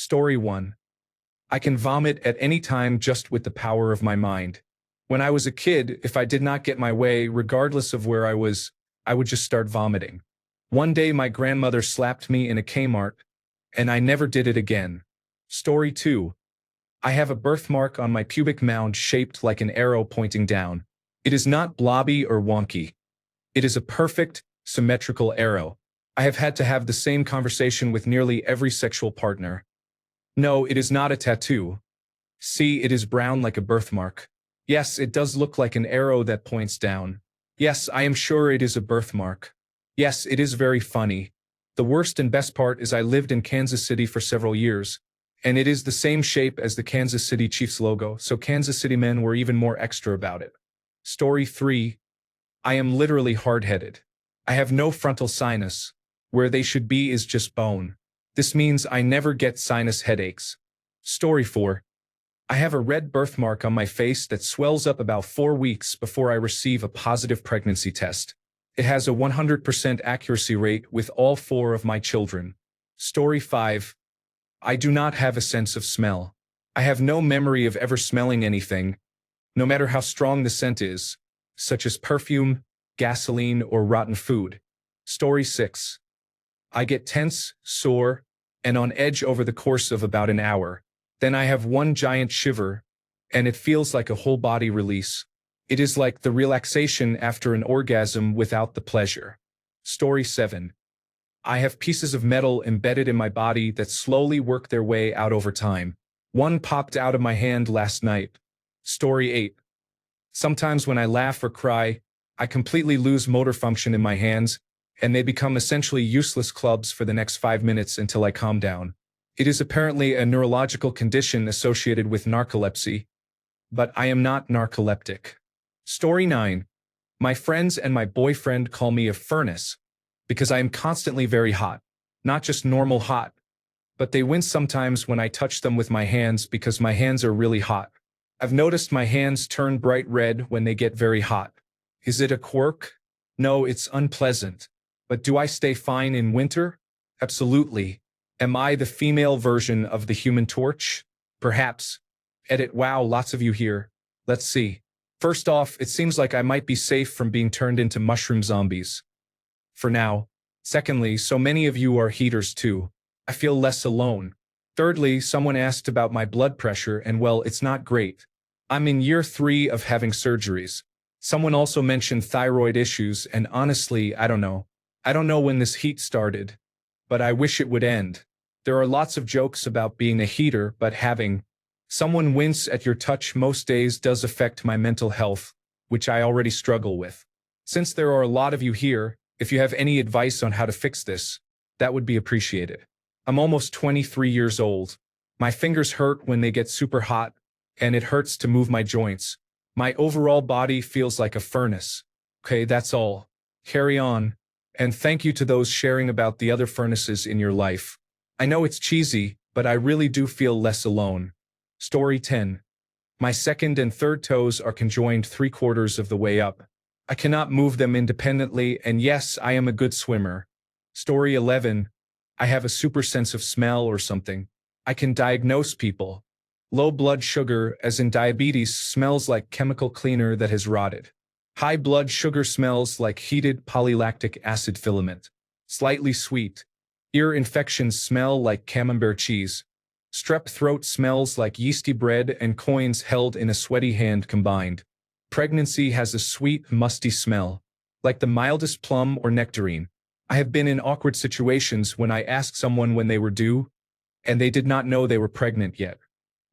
Story 1. I can vomit at any time just with the power of my mind. When I was a kid, if I did not get my way, regardless of where I was, I would just start vomiting. One day my grandmother slapped me in a Kmart, and I never did it again. Story 2. I have a birthmark on my pubic mound shaped like an arrow pointing down. It is not blobby or wonky. It is a perfect, symmetrical arrow. I have had to have the same conversation with nearly every sexual partner. No, it is not a tattoo. See, it is brown like a birthmark. Yes, it does look like an arrow that points down. Yes, I am sure it is a birthmark. Yes, it is very funny. The worst and best part is I lived in Kansas City for several years, and it is the same shape as the Kansas City Chiefs logo, so Kansas City men were even more extra about it. Story 3. I am literally hard-headed. I have no frontal sinus. Where they should be is just bone. This means I never get sinus headaches. Story 4. I have a red birthmark on my face that swells up about 4 weeks before I receive a positive pregnancy test. It has a 100% accuracy rate with all 4 of my children. Story 5. I do not have a sense of smell. I have no memory of ever smelling anything, no matter how strong the scent is, such as perfume, gasoline, or rotten food. Story 6. I get tense, sore, and on edge over the course of about an hour. Then I have one giant shiver, and it feels like a whole body release. It is like the relaxation after an orgasm without the pleasure. Story 7. I have pieces of metal embedded in my body that slowly work their way out over time. One popped out of my hand last night. Story 8. Sometimes when I laugh or cry, I completely lose motor function in my hands, and they become essentially useless clubs for the next 5 minutes until I calm down. It is apparently a neurological condition associated with narcolepsy, but I am not narcoleptic. Story 9. My friends and my boyfriend call me a furnace because I am constantly very hot. Not just normal hot, but they wince sometimes when I touch them with my hands because my hands are really hot. I've noticed my hands turn bright red when they get very hot. Is it a quirk? No, it's unpleasant. But do I stay fine in winter? Absolutely. Am I the female version of the Human Torch? Perhaps. Edit. Wow, lots of you here. Let's see. First off, it seems like I might be safe from being turned into mushroom zombies. For now. Secondly, so many of you are heaters too. I feel less alone. Thirdly, someone asked about my blood pressure, and well, it's not great. I'm in year 3 of having surgeries. Someone also mentioned thyroid issues, and honestly, I don't know. I don't know when this heat started, but I wish it would end. There are lots of jokes about being a heater, but having someone wince at your touch most days does affect my mental health, which I already struggle with. Since there are a lot of you here, if you have any advice on how to fix this, that would be appreciated. I'm almost 23 years old. My fingers hurt when they get super hot, and it hurts to move my joints. My overall body feels like a furnace. Okay, that's all. Carry on. And thank you to those sharing about the other furnaces in your life. I know it's cheesy, but I really do feel less alone. Story 10. My second and third toes are conjoined 3/4 of the way up. I cannot move them independently, and yes, I am a good swimmer. Story 11. I have a super sense of smell or something. I can diagnose people. Low blood sugar, as in diabetes, smells like chemical cleaner that has rotted. High blood sugar smells like heated polylactic acid filament. Slightly sweet. Ear infections smell like camembert cheese. Strep throat smells like yeasty bread and coins held in a sweaty hand combined. Pregnancy has a sweet, musty smell, like the mildest plum or nectarine. I have been in awkward situations when I asked someone when they were due, and they did not know they were pregnant yet.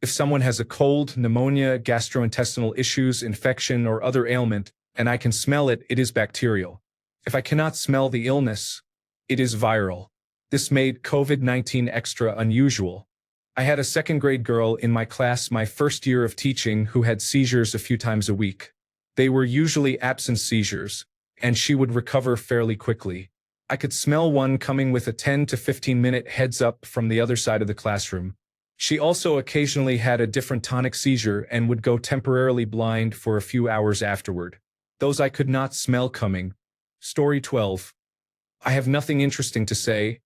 If someone has a cold, pneumonia, gastrointestinal issues, infection, or other ailment, and I can smell it, it is bacterial. If I cannot smell the illness, it is viral. This made COVID-19 extra unusual. I had a second-grade girl in my class my first year of teaching who had seizures a few times a week. They were usually absent seizures, and she would recover fairly quickly. I could smell one coming with a 10 to 15-minute heads-up from the other side of the classroom. She also occasionally had a different tonic seizure and would go temporarily blind for a few hours afterward. Those I could not smell coming. Story 12. I have nothing interesting to say,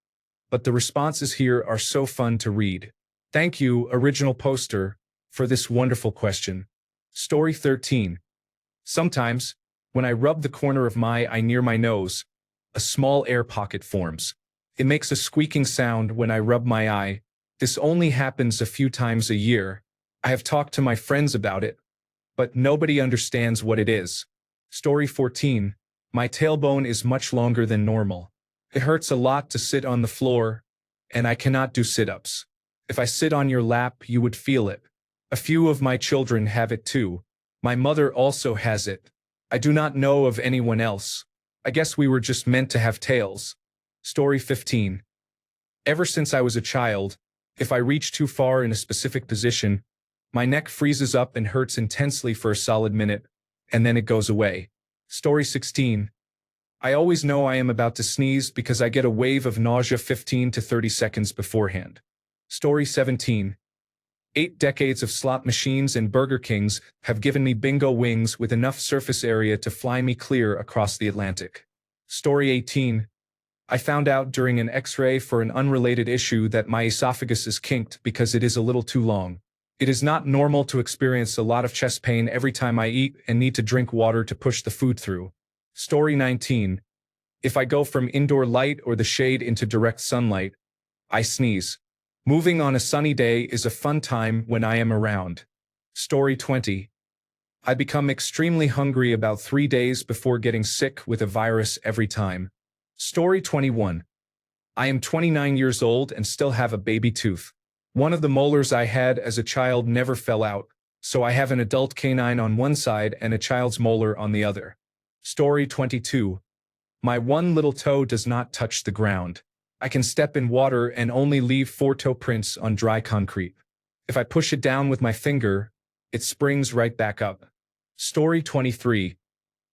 but the responses here are so fun to read. Thank you, original poster, for this wonderful question. Story 13. Sometimes, when I rub the corner of my eye near my nose, a small air pocket forms. It makes a squeaking sound when I rub my eye. This only happens a few times a year. I have talked to my friends about it, but nobody understands what it is. Story 14. My tailbone is much longer than normal. It hurts a lot to sit on the floor, and I cannot do sit-ups. If I sit on your lap, you would feel it. A few of my children have it too. My mother also has it. I do not know of anyone else. I guess we were just meant to have tails. Story 15. Ever since I was a child, if I reach too far in a specific position, my neck freezes up and hurts intensely for a solid minute, and then it goes away. Story 16. I always know I am about to sneeze because I get a wave of nausea 15 to 30 seconds beforehand. Story 17. 8 decades of slot machines and Burger Kings have given me bingo wings with enough surface area to fly me clear across the Atlantic. Story 18. I found out during an X-ray for an unrelated issue that my esophagus is kinked because it is a little too long. It is not normal to experience a lot of chest pain every time I eat and need to drink water to push the food through. Story 19. If I go from indoor light or the shade into direct sunlight, I sneeze. Moving on a sunny day is a fun time when I am around. Story 20. I become extremely hungry about 3 days before getting sick with a virus every time. Story 21. I am 29 years old and still have a baby tooth. One of the molars I had as a child never fell out, so I have an adult canine on one side and a child's molar on the other. Story 22. My one little toe does not touch the ground. I can step in water and only leave 4 toe prints on dry concrete. If I push it down with my finger, it springs right back up. Story 23.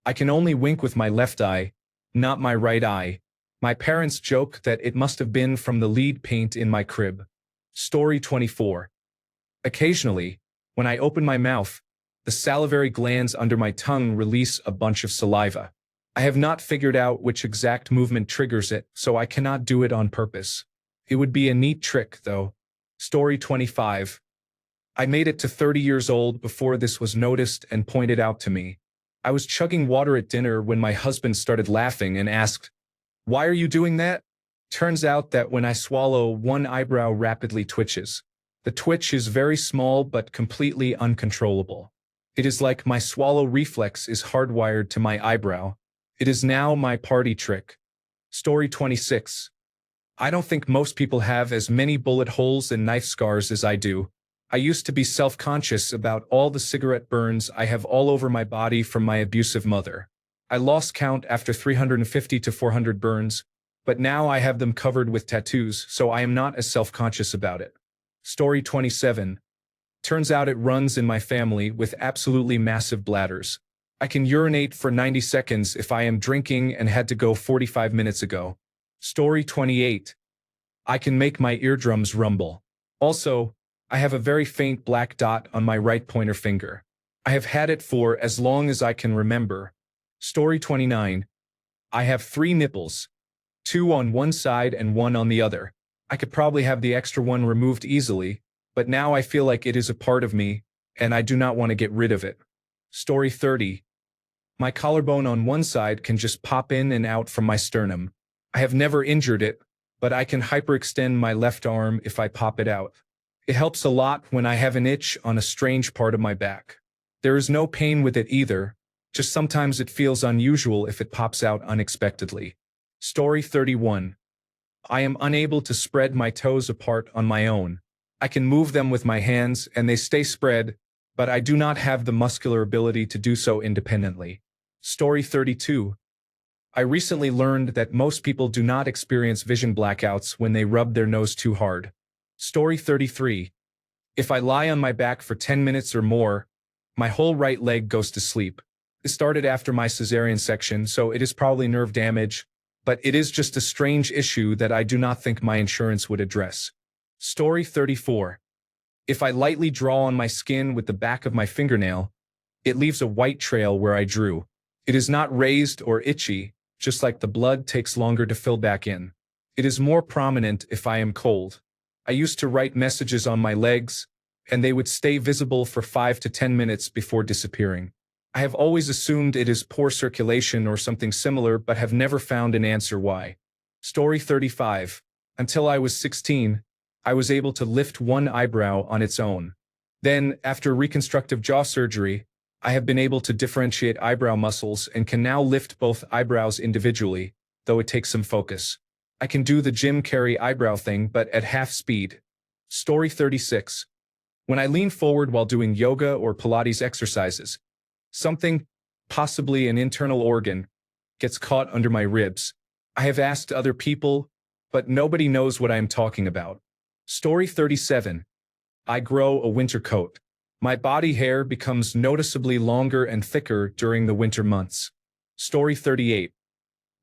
I can only wink with my left eye, not my right eye. My parents joke that it must have been from the lead paint in my crib. Story 24. Occasionally, when I open my mouth, the salivary glands under my tongue release a bunch of saliva. I have not figured out which exact movement triggers it, so I cannot do it on purpose. It would be a neat trick, though. Story 25. I made it to 30 years old before this was noticed and pointed out to me. I was chugging water at dinner when my husband started laughing and asked, "Why are you doing that?" Turns out that when I swallow, one eyebrow rapidly twitches. The twitch is very small but completely uncontrollable. It is like my swallow reflex is hardwired to my eyebrow. It is now my party trick. Story 26. I don't think most people have as many bullet holes and knife scars as I do. I used to be self-conscious about all the cigarette burns I have all over my body from my abusive mother. I lost count after 350 to 400 burns, but now I have them covered with tattoos, so I am not as self-conscious about it. Story 27. Turns out it runs in my family with absolutely massive bladders. I can urinate for 90 seconds if I am drinking and had to go 45 minutes ago. Story 28. I can make my eardrums rumble. Also, I have a very faint black dot on my right pointer finger. I have had it for as long as I can remember. Story 29. I have 3 nipples. 2 on one side and 1 on the other. I could probably have the extra one removed easily, but now I feel like it is a part of me, and I do not want to get rid of it. Story 30. My collarbone on one side can just pop in and out from my sternum. I have never injured it, but I can hyperextend my left arm if I pop it out. It helps a lot when I have an itch on a strange part of my back. There is no pain with it either, just sometimes it feels unusual if it pops out unexpectedly. Story 31. I am unable to spread my toes apart on my own. I can move them with my hands and they stay spread, but I do not have the muscular ability to do so independently. Story 32. I recently learned that most people do not experience vision blackouts when they rub their nose too hard. Story 33. If I lie on my back for 10 minutes or more, my whole right leg goes to sleep. It started after my cesarean section, so it is probably nerve damage, but it is just a strange issue that I do not think my insurance would address. Story 34. If I lightly draw on my skin with the back of my fingernail, it leaves a white trail where I drew. It is not raised or itchy, just like the blood takes longer to fill back in. It is more prominent if I am cold. I used to write messages on my legs, and they would stay visible for 5 to 10 minutes before disappearing. I have always assumed it is poor circulation or something similar, but have never found an answer why. Story 35. Until I was 16, I was able to lift one eyebrow on its own. Then, after reconstructive jaw surgery, I have been able to differentiate eyebrow muscles and can now lift both eyebrows individually, though it takes some focus. I can do the Jim Carrey eyebrow thing, but at half speed. Story 36. When I lean forward while doing yoga or Pilates exercises, something, possibly an internal organ, gets caught under my ribs. I have asked other people, but nobody knows what I am talking about. Story 37. I grow a winter coat. My body hair becomes noticeably longer and thicker during the winter months. Story 38.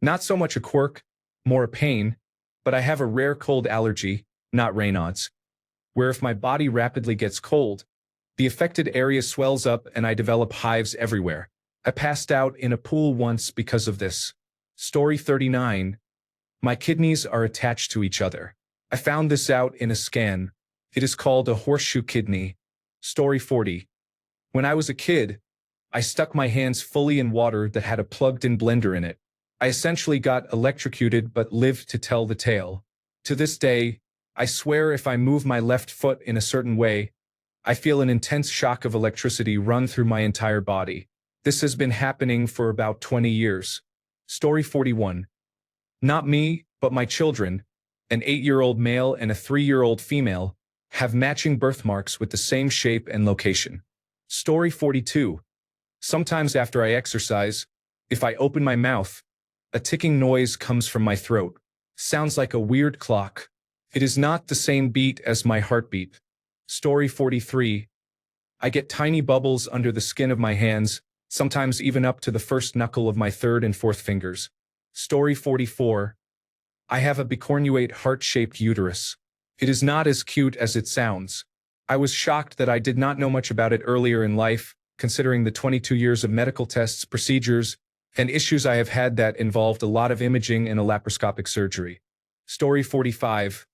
Not so much a quirk, more a pain, but I have a rare cold allergy, not Raynaud's, where if my body rapidly gets cold, the affected area swells up and I develop hives everywhere. I passed out in a pool once because of this. Story 39. My kidneys are attached to each other. I found this out in a scan. It is called a horseshoe kidney. Story 40. When I was a kid, I stuck my hands fully in water that had a plugged-in blender in it. I essentially got electrocuted but lived to tell the tale. To this day, I swear if I move my left foot in a certain way, I feel an intense shock of electricity run through my entire body. This has been happening for about 20 years. Story 41. Not me, but my children, an 8-year-old male and a 3-year-old female, have matching birthmarks with the same shape and location. Story 42. Sometimes after I exercise, if I open my mouth, a ticking noise comes from my throat. Sounds like a weird clock. It is not the same beat as my heartbeat. Story 43. I get tiny bubbles under the skin of my hands, sometimes even up to the first knuckle of my third and fourth fingers. Story 44. I have a bicornuate heart-shaped uterus. It is not as cute as it sounds. I was shocked that I did not know much about it earlier in life, considering the 22 years of medical tests, procedures, and issues I have had that involved a lot of imaging and a laparoscopic surgery. Story 45.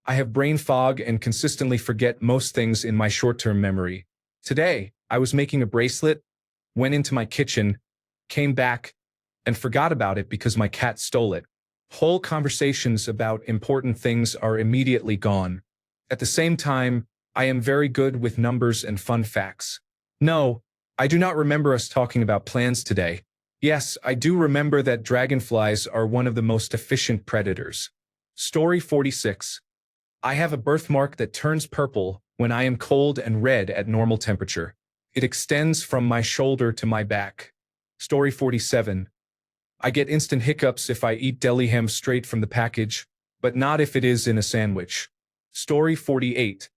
I have brain fog and consistently forget most things in my short-term memory. Today, I was making a bracelet, went into my kitchen, came back, and forgot about it because my cat stole it. Whole conversations about important things are immediately gone. At the same time, I am very good with numbers and fun facts. No, I do not remember us talking about plans today. Yes, I do remember that dragonflies are one of the most efficient predators. Story 46. I have a birthmark that turns purple when I am cold and red at normal temperature. It extends from my shoulder to my back. Story 47. I get instant hiccups if I eat deli ham straight from the package, but not if it is in a sandwich. Story 48.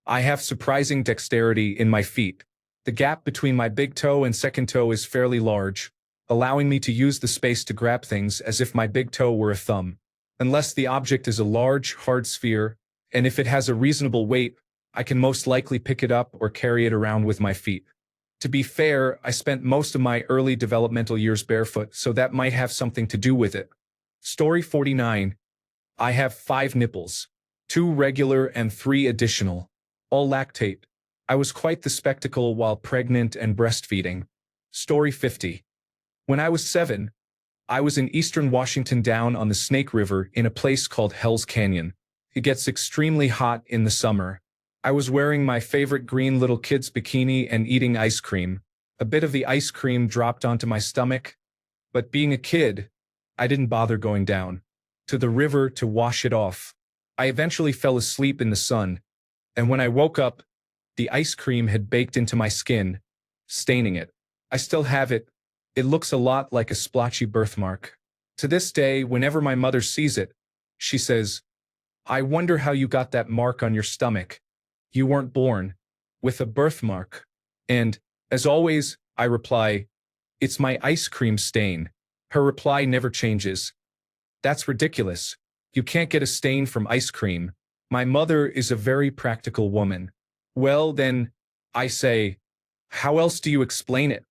I have surprising dexterity in my feet. The gap between my big toe and second toe is fairly large, allowing me to use the space to grab things as if my big toe were a thumb. Unless the object is a large, hard sphere, and if it has a reasonable weight, I can most likely pick it up or carry it around with my feet. To be fair, I spent most of my early developmental years barefoot, so that might have something to do with it. Story 49. I have 5 nipples. 2 regular and 3 additional. All lactate. I was quite the spectacle while pregnant and breastfeeding. Story 50. When I was 7, I was in eastern Washington down on the Snake River in a place called Hell's Canyon. It gets extremely hot in the summer. I was wearing my favorite green little kid's bikini and eating ice cream. A bit of the ice cream dropped onto my stomach, but being a kid, I didn't bother going down to the river to wash it off. I eventually fell asleep in the sun, and when I woke up, the ice cream had baked into my skin, staining it. I still have it. It looks a lot like a splotchy birthmark. To this day, whenever my mother sees it, she says, "I wonder how you got that mark on your stomach. You weren't born with a birthmark." And, as always, I reply, "It's my ice cream stain." Her reply never changes. "That's ridiculous. You can't get a stain from ice cream." My mother is a very practical woman. "Well, then," I say, "how else do you explain it?"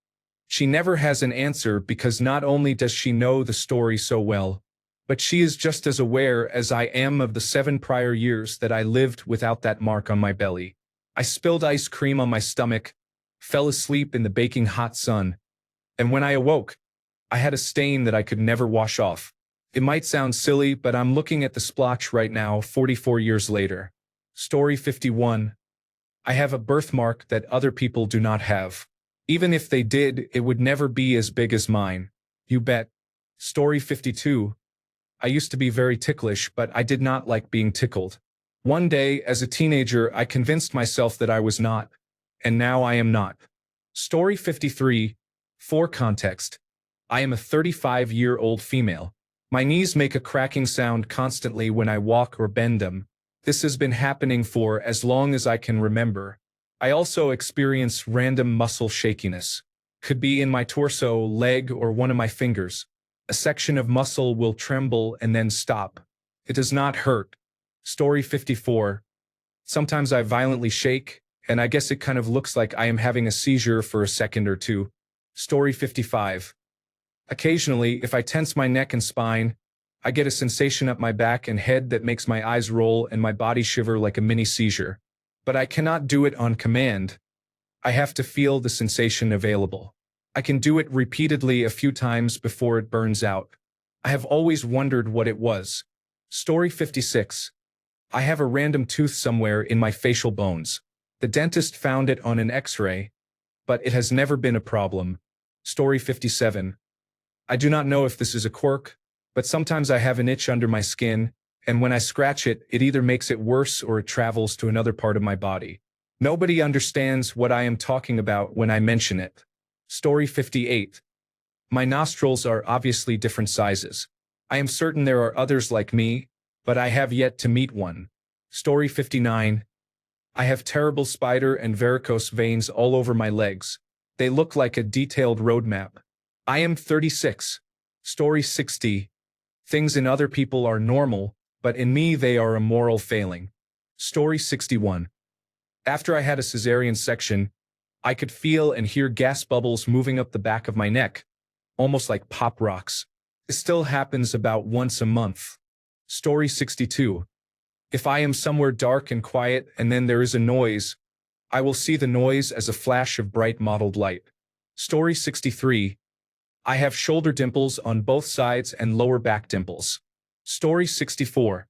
She never has an answer because not only does she know the story so well, But she is just as aware as I am of the 7 prior years that I lived without that mark on my belly. I spilled ice cream on my stomach, fell asleep in the baking hot sun, and when I awoke, I had a stain that I could never wash off. It might sound silly, but I'm looking at the splotch right now, 44 years later. Story 51. I have a birthmark that other people do not have. Even if they did, it would never be as big as mine. You bet. Story 52. I used to be very ticklish, but I did not like being tickled. One day, as a teenager, I convinced myself that I was not, and now I am not. Story 53. For context, I am a 35-year-old female. My knees make a cracking sound constantly when I walk or bend them. This has been happening for as long as I can remember. I also experience random muscle shakiness. Could be in my torso, leg, or one of my fingers. A section of muscle will tremble and then stop. It does not hurt. Story 54. Sometimes I violently shake, and I guess it kind of looks like I am having a seizure for a second or two. Story 55. Occasionally, if I tense my neck and spine, I get a sensation up my back and head that makes my eyes roll and my body shiver like a mini seizure. But I cannot do it on command. I have to feel the sensation available. I can do it repeatedly a few times before it burns out. I have always wondered what it was. Story 56. I have a random tooth somewhere in my facial bones. The dentist found it on an X-ray, but it has never been a problem. Story 57. I do not know if this is a quirk, but sometimes I have an itch under my skin, and when I scratch it, it either makes it worse or it travels to another part of my body. Nobody understands what I am talking about when I mention it. Story 58. My nostrils are obviously different sizes. I am certain there are others like me, but I have yet to meet one. Story 59. I have terrible spider and varicose veins all over my legs. They look like a detailed roadmap. I am 36. Story 60. Things in other people are normal, but in me they are a moral failing. Story 61. After I had a cesarean section, I could feel and hear gas bubbles moving up the back of my neck, almost like pop rocks. It still happens about once a month. Story 62. If I am somewhere dark and quiet and then there is a noise, I will see the noise as a flash of bright mottled light. Story 63. I have shoulder dimples on both sides and lower back dimples. Story 64.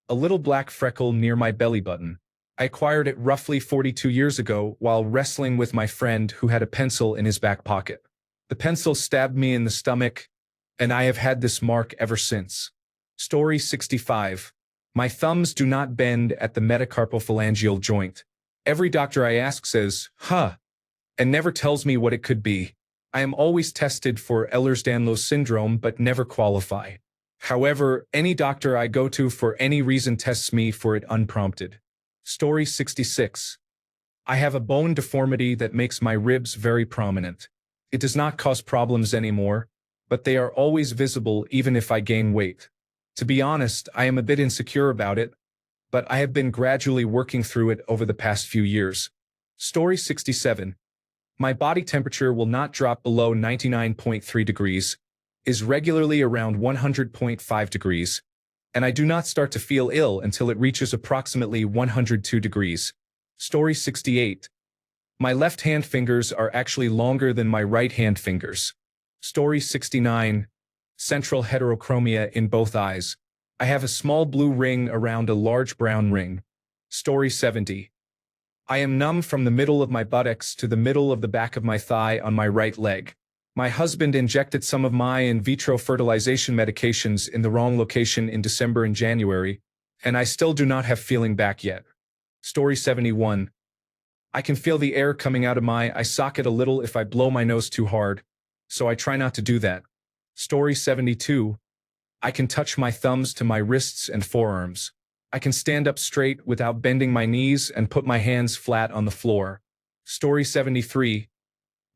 A little black freckle near my belly button. I acquired it roughly 42 years ago while wrestling with my friend who had a pencil in his back pocket. The pencil stabbed me in the stomach, and I have had this mark ever since. Story 65. My thumbs do not bend at the metacarpophalangeal joint. Every doctor I ask says, huh, and never tells me what it could be. I am always tested for Ehlers-Danlos syndrome but never qualify. However, any doctor I go to for any reason tests me for it unprompted. Story 66. I have a bone deformity that makes my ribs very prominent. It does not cause problems anymore, but they are always visible even if I gain weight. To be honest, I am a bit insecure about it, but I have been gradually working through it over the past few years. Story 67. My body temperature will not drop below 99.3 degrees, is regularly around 100.5 degrees, and I do not start to feel ill until it reaches approximately 102 degrees. Story 68. My left hand fingers are actually longer than my right hand fingers. Story 69. Central heterochromia in both eyes. I have a small blue ring around a large brown ring. Story 70. I am numb from the middle of my buttocks to the middle of the back of my thigh on my right leg. My husband injected some of my in vitro fertilization medications in the wrong location in December and January, and I still do not have feeling back yet. Story 71. I can feel the air coming out of my eye socket a little if I blow my nose too hard, so I try not to do that. Story 72. I can touch my thumbs to my wrists and forearms. I can stand up straight without bending my knees and put my hands flat on the floor. Story 73.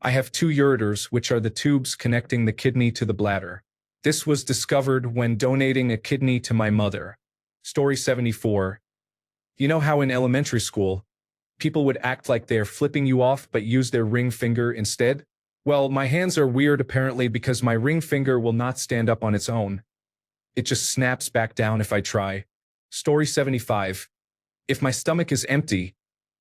I have 2 ureters, which are the tubes connecting the kidney to the bladder. This was discovered when donating a kidney to my mother. Story 74. You know how in elementary school, people would act like they're flipping you off but use their ring finger instead? Well, my hands are weird apparently because my ring finger will not stand up on its own. It just snaps back down if I try. Story 75. If my stomach is empty,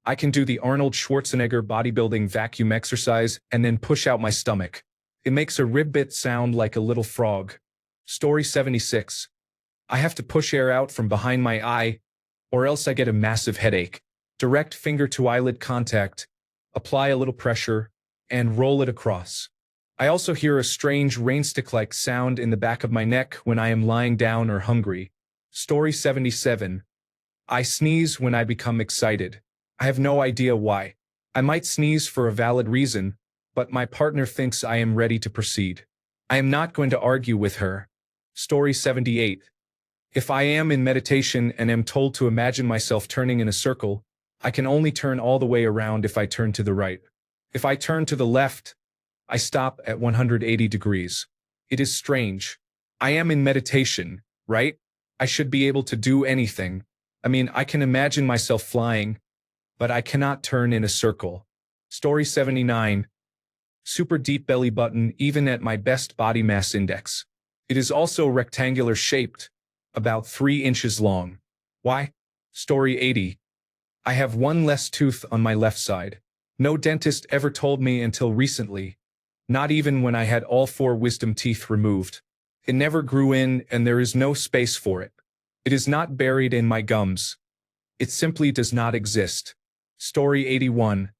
I can do the Arnold Schwarzenegger bodybuilding vacuum exercise and then push out my stomach. It makes a ribbit sound like a little frog. Story 76. I have to push air out from behind my eye, or else I get a massive headache. Direct finger to eyelid contact, apply a little pressure, and roll it across. I also hear a strange rainstick-like sound in the back of my neck when I am lying down or hungry. Story 77. I sneeze when I become excited. I have no idea why. I might sneeze for a valid reason, but my partner thinks I am ready to proceed. I am not going to argue with her. Story 78. If I am in meditation and am told to imagine myself turning in a circle, I can only turn all the way around if I turn to the right. If I turn to the left, I stop at 180 degrees. It is strange. I am in meditation, right? I should be able to do anything. I mean, I can imagine myself flying, but I cannot turn in a circle. Story 79. Super deep belly button even at my best body mass index. It is also rectangular shaped, about 3 inches long. Why? Story 80. I have one less tooth on my left side. No dentist ever told me until recently, not even when I had all 4 wisdom teeth removed. It never grew in and there is no space for it. It is not buried in my gums. It simply does not exist. Story 81.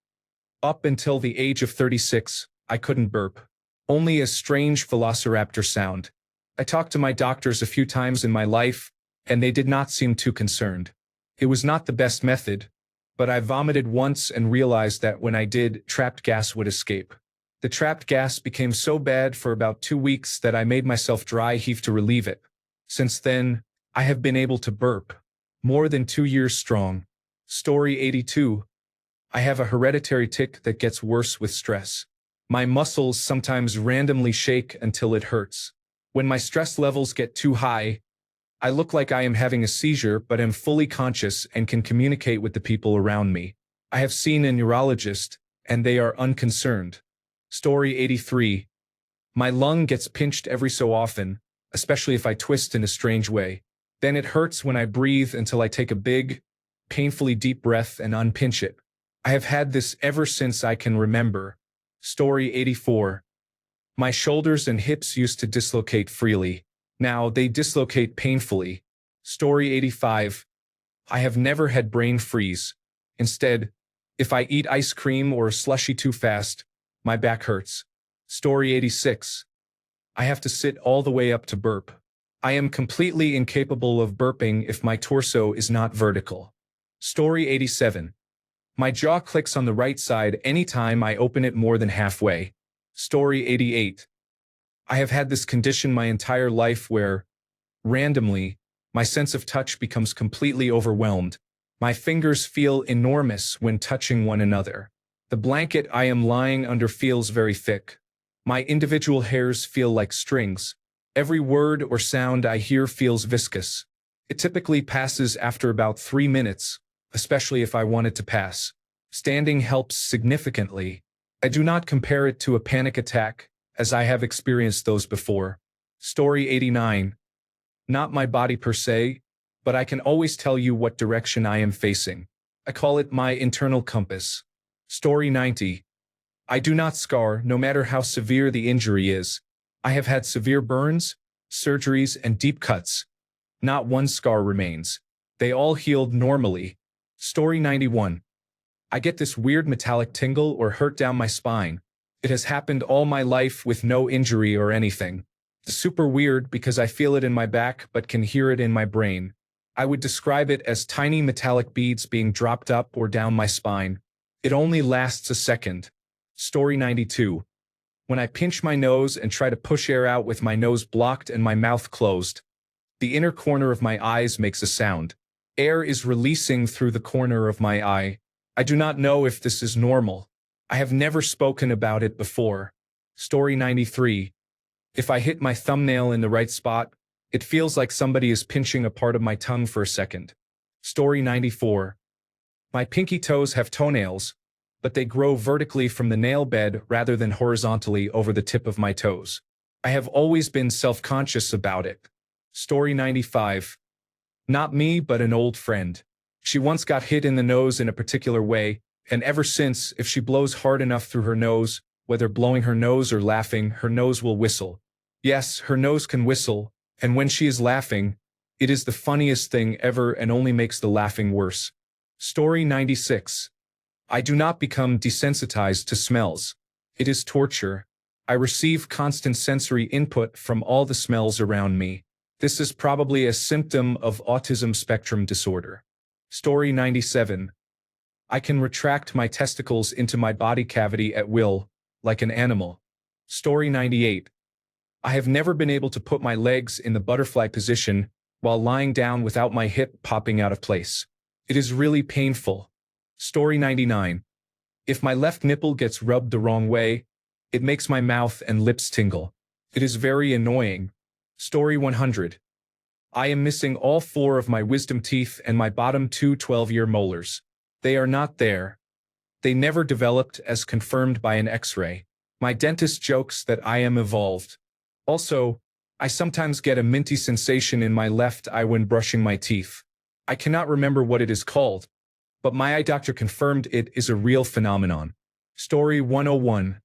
Up until the age of 36, I couldn't burp. Only a strange velociraptor sound. I talked to my doctors a few times in my life, and they did not seem too concerned. It was not the best method, but I vomited once and realized that when I did, trapped gas would escape. The trapped gas became so bad for about 2 weeks that I made myself dry heave to relieve it. Since then, I have been able to burp. More than 2 years strong. Story 82. I have a hereditary tic that gets worse with stress. My muscles sometimes randomly shake until it hurts. When my stress levels get too high, I look like I am having a seizure but am fully conscious and can communicate with the people around me. I have seen a neurologist, and they are unconcerned. Story 83. My lung gets pinched every so often, especially if I twist in a strange way. Then it hurts when I breathe until I take a big, painfully deep breath and unpinch it. I have had this ever since I can remember. Story 84. My shoulders and hips used to dislocate freely. Now they dislocate painfully. Story 85. I have never had brain freeze. Instead, if I eat ice cream or a slushie too fast, my back hurts. Story 86. I have to sit all the way up to burp. I am completely incapable of burping if my torso is not vertical. Story 87. My jaw clicks on the right side anytime I open it more than halfway. Story 88. I have had this condition my entire life where, randomly, my sense of touch becomes completely overwhelmed. My fingers feel enormous when touching one another. The blanket I am lying under feels very thick. My individual hairs feel like strings. Every word or sound I hear feels viscous. It typically passes after about 3 minutes, especially if I want it to pass. Standing helps significantly. I do not compare it to a panic attack, as I have experienced those before. Story 89. Not my body per se, but I can always tell you what direction I am facing. I call it my internal compass. Story 90. I do not scar, no matter how severe the injury is. I have had severe burns, surgeries, and deep cuts. Not one scar remains. They all healed normally. Story 91. I get this weird metallic tingle or hurt down my spine. It has happened all my life with no injury or anything. It's super weird because I feel it in my back but can hear it in my brain. I would describe it as tiny metallic beads being dropped up or down my spine. It only lasts a second. Story 92. When I pinch my nose and try to push air out with my nose blocked and my mouth closed, the inner corner of my eyes makes a sound. Air is releasing through the corner of my eye. I do not know if this is normal. I have never spoken about it before. Story 93. If I hit my thumbnail in the right spot, it feels like somebody is pinching a part of my tongue for a second. Story 94. My pinky toes have toenails, but they grow vertically from the nail bed rather than horizontally over the tip of my toes. I have always been self-conscious about it. Story 95. Not me, but an old friend. She once got hit in the nose in a particular way, and ever since, if she blows hard enough through her nose, whether blowing her nose or laughing, her nose will whistle. Yes, her nose can whistle, and when she is laughing, it is the funniest thing ever and only makes the laughing worse. Story 96. I do not become desensitized to smells. It is torture. I receive constant sensory input from all the smells around me. This is probably a symptom of autism spectrum disorder. Story 97. I can retract my testicles into my body cavity at will, like an animal. Story 98. I have never been able to put my legs in the butterfly position while lying down without my hip popping out of place. It is really painful. Story 99. If my left nipple gets rubbed the wrong way, it makes my mouth and lips tingle. It is very annoying. Story 100. I am missing all 4 of my wisdom teeth and my bottom 2 12-year molars. They are not there. They never developed as confirmed by an X-ray. My dentist jokes that I am evolved. Also, I sometimes get a minty sensation in my left eye when brushing my teeth. I cannot remember what it is called, but my eye doctor confirmed it is a real phenomenon. Story 101.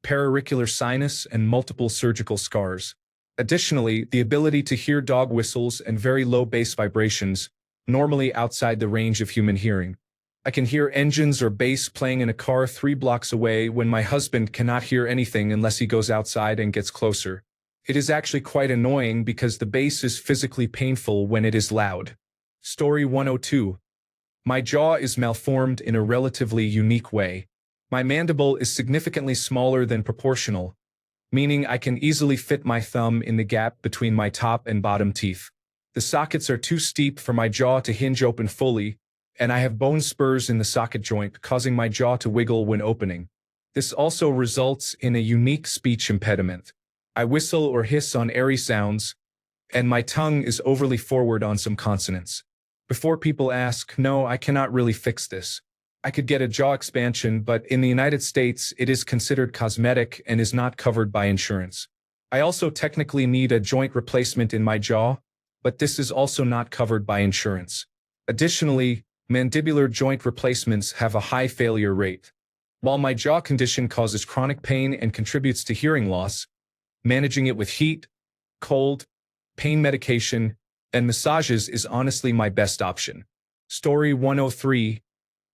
Periauricular sinus and multiple surgical scars. Additionally, the ability to hear dog whistles and very low bass vibrations, normally outside the range of human hearing. I can hear engines or bass playing in a car 3 blocks away when my husband cannot hear anything unless he goes outside and gets closer. It is actually quite annoying because the bass is physically painful when it is loud. Story 102. My jaw is malformed in a relatively unique way. My mandible is significantly smaller than proportional, meaning I can easily fit my thumb in the gap between my top and bottom teeth. The sockets are too steep for my jaw to hinge open fully, and I have bone spurs in the socket joint causing my jaw to wiggle when opening. This also results in a unique speech impediment. I whistle or hiss on airy sounds, and my tongue is overly forward on some consonants. Before people ask, no, I cannot really fix this. I could get a jaw expansion, but in the United States, it is considered cosmetic and is not covered by insurance. I also technically need a joint replacement in my jaw, but this is also not covered by insurance. Additionally, mandibular joint replacements have a high failure rate. While my jaw condition causes chronic pain and contributes to hearing loss, managing it with heat, cold, pain medication, and massages is honestly my best option. Story 103.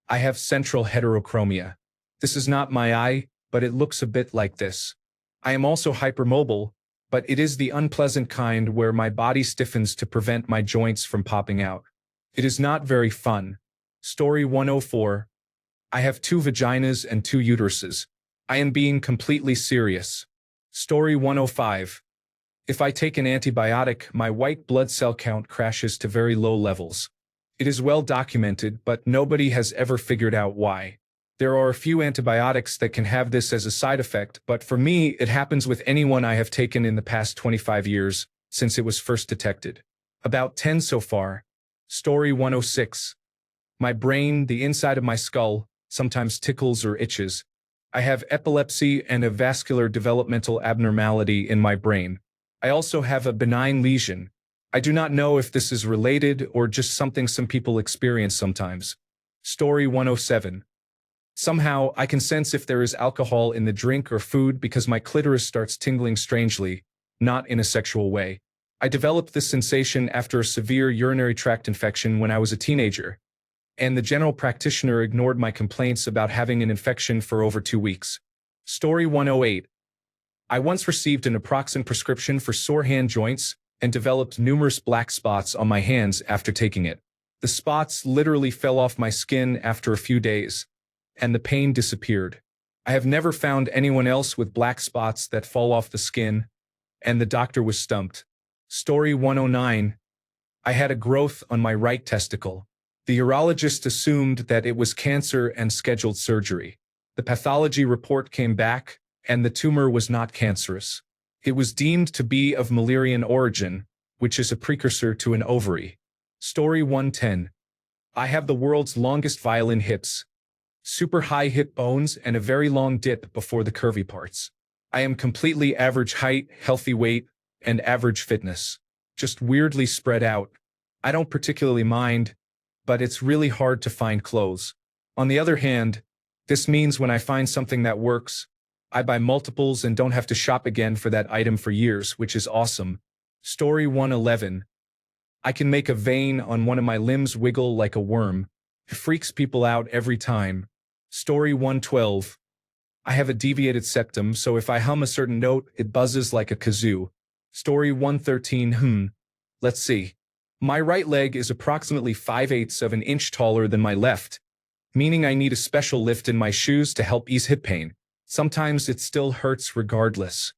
I have central heterochromia. This is not my eye, but it looks a bit like this. I am also hypermobile, but it is the unpleasant kind where my body stiffens to prevent my joints from popping out. It is not very fun. Story 104. I have 2 vaginas and 2 uteruses. I am being completely serious. Story 105. If I take an antibiotic, my white blood cell count crashes to very low levels. It is well documented, but nobody has ever figured out why. There are a few antibiotics that can have this as a side effect, but for me, it happens with anyone I have taken in the past 25 years, since it was first detected. About 10 so far. Story 106. My brain, the inside of my skull, sometimes tickles or itches. I have epilepsy and a vascular developmental abnormality in my brain. I also have a benign lesion. I do not know if this is related or just something some people experience sometimes. Story 107. Somehow, I can sense if there is alcohol in the drink or food because my clitoris starts tingling strangely, not in a sexual way. I developed this sensation after a severe urinary tract infection when I was a teenager, and the general practitioner ignored my complaints about having an infection for over 2 weeks. Story 108. I once received an naproxen prescription for sore hand joints and developed numerous black spots on my hands after taking it. The spots literally fell off my skin after a few days, and the pain disappeared. I have never found anyone else with black spots that fall off the skin, and the doctor was stumped. Story 109. I had a growth on my right testicle. The urologist assumed that it was cancer and scheduled surgery. The pathology report came back, and the tumor was not cancerous. It was deemed to be of Müllerian origin, which is a precursor to an ovary. Story 110. I have the world's longest violin hips, super high hip bones, and a very long dip before the curvy parts. I am completely average height, healthy weight, and average fitness. just weirdly spread out. I don't particularly mind, but it's really hard to find clothes. On the other hand, this means when I find something that works, I buy multiples and don't have to shop again for that item for years, which is awesome. Story 111. I can make a vein on one of my limbs wiggle like a worm. It freaks people out every time. Story 112. I have a deviated septum, so if I hum a certain note, it buzzes like a kazoo. Story 113. Let's see. My right leg is approximately 5/8 of an inch taller than my left, meaning I need a special lift in my shoes to help ease hip pain. Sometimes it still hurts regardless.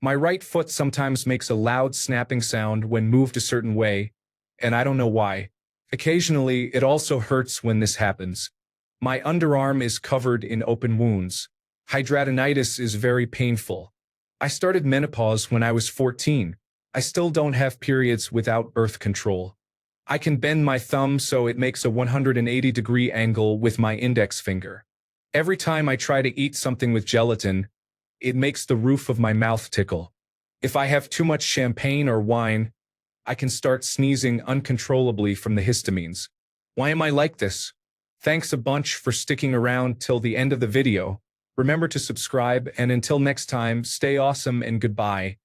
My right foot sometimes makes a loud snapping sound when moved a certain way, and I don't know why. Occasionally, it also hurts when this happens. My underarm is covered in open wounds. Hidradenitis is very painful. I started menopause when I was 14. I still don't have periods without birth control. I can bend my thumb so it makes a 180-degree angle with my index finger. Every time I try to eat something with gelatin, it makes the roof of my mouth tickle. If I have too much champagne or wine, I can start sneezing uncontrollably from the histamines. Why am I like this? Thanks a bunch for sticking around till the end of the video. Remember to subscribe, and until next time, stay awesome and goodbye.